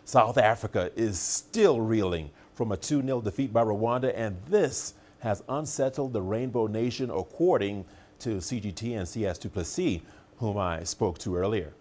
South Africa is still reeling from a 2-0 defeat by Rwanda, and this has unsettled the Rainbow Nation, according to CGTN Sias to Plessis, whom I spoke to earlier.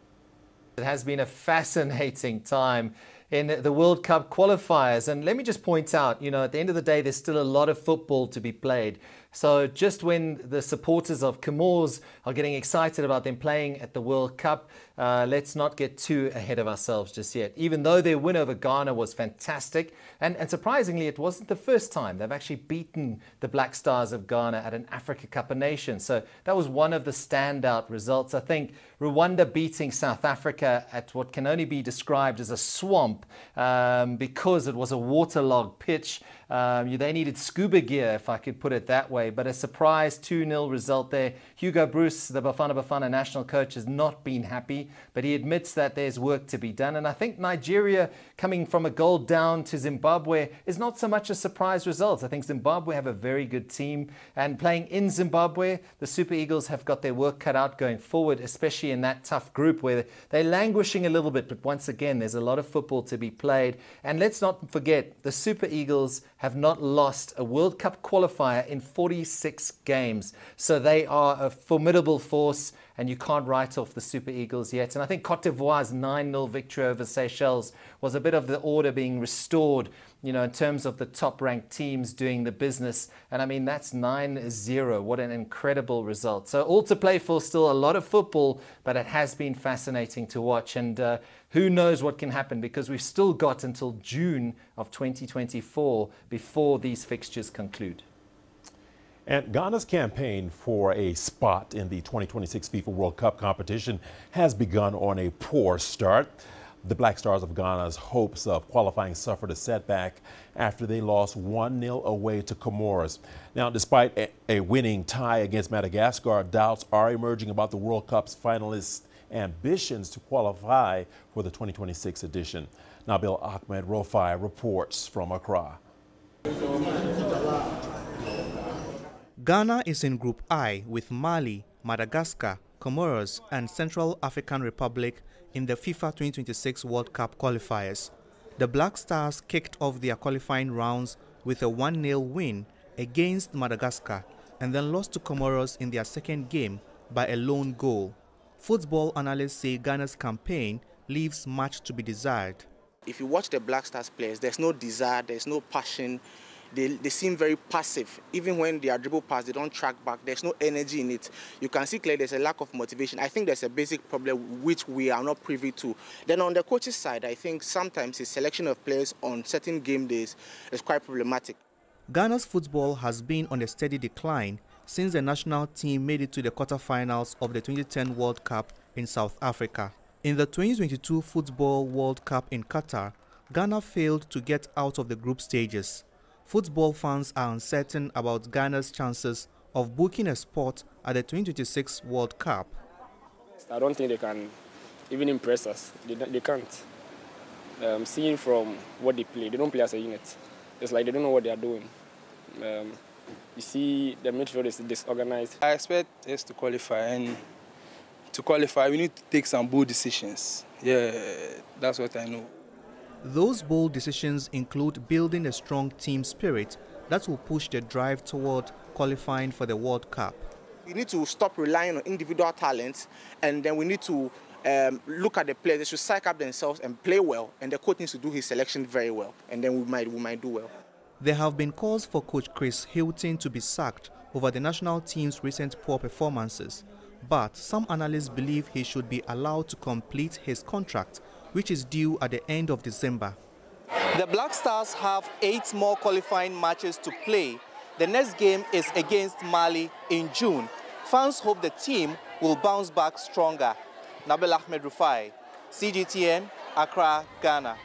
It has been a fascinating time in the World Cup qualifiers. And let me just point out, at the end of the day, there's still a lot of football to be played. So just when the supporters of Comores are getting excited about them playing at the World Cup, let's not get too ahead of ourselves just yet. Even though their win over Ghana was fantastic, and surprisingly, it wasn't the first time. They've actually beaten the Black Stars of Ghana at an Africa Cup of Nations. So that was one of the standout results. I think Rwanda beating South Africa at what can only be described as a swamp because it was a waterlogged pitch. They needed scuba gear, if I could put it that way. But a surprise 2-0 result there. Hugo Bruce, the Bafana Bafana national coach, has not been happy, but he admits that there's work to be done. And I think Nigeria coming from a goal down to Zimbabwe is not so much a surprise result. I think Zimbabwe have a very good team, and playing in Zimbabwe, the Super Eagles have got their work cut out going forward, especially in that tough group where they're languishing a little bit. But once again, there's a lot of football to be played. And let's not forget, the Super Eagles have not lost a World Cup qualifier in 46 games. So they are a formidable force, and you can't write off the Super Eagles yet. And I think Cote d'Ivoire's 9-0 victory over Seychelles was a bit of the order being restored, in terms of the top-ranked teams doing the business. And I mean, that's 9-0. What an incredible result. So all to play for, still a lot of football, but it has been fascinating to watch. And who knows what can happen, because we've still got until June of 2024 before these fixtures conclude. And Ghana's campaign for a spot in the 2026 FIFA World Cup competition has begun on a poor start. The Black Stars of Ghana's hopes of qualifying suffered a setback after they lost 1-0 away to Comores. Now, despite a winning tie against Madagascar, doubts are emerging about the World Cup's finalists' ambitions to qualify for the 2026 edition. Nabil Ahmed Rofai reports from Accra. Ghana is in Group I with Mali, Madagascar, Comoros and Central African Republic in the FIFA 2026 World Cup qualifiers. The Black Stars kicked off their qualifying rounds with a 1-0 win against Madagascar and then lost to Comoros in their second game by a lone goal. Football analysts say Ghana's campaign leaves much to be desired. If you watch the Black Stars players, there's no desire, there's no passion. They seem very passive. Even when they are dribble pass, they don't track back. There's no energy in it. You can see clearly there's a lack of motivation. I think there's a basic problem which we are not privy to. Then on the coach's side, I think sometimes his selection of players on certain game days is quite problematic. Ghana's football has been on a steady decline since the national team made it to the quarterfinals of the 2010 World Cup in South Africa. In the 2022 Football World Cup in Qatar, Ghana failed to get out of the group stages. Football fans are uncertain about Ghana's chances of booking a spot at the 2026 World Cup. I don't think they can even impress us. They can't. Seeing from what they play, they don't play as a unit. It's like they don't know what they are doing. You see, the midfield is disorganized. I expect us to qualify, and to qualify, we need to take some bold decisions. Yeah, that's what I know. Those bold decisions include building a strong team spirit that will push the drive toward qualifying for the World Cup. We need to stop relying on individual talents, and then we need to look at the players. They should psych up themselves and play well, and the coach needs to do his selection very well, and then we might do well. There have been calls for Coach Chris Hilton to be sacked over the national team's recent poor performances, but some analysts believe he should be allowed to complete his contract, which is due at the end of December. The Black Stars have 8 more qualifying matches to play. The next game is against Mali in June. Fans hope the team will bounce back stronger. Nabil Ahmed Rufai, CGTN, Accra, Ghana.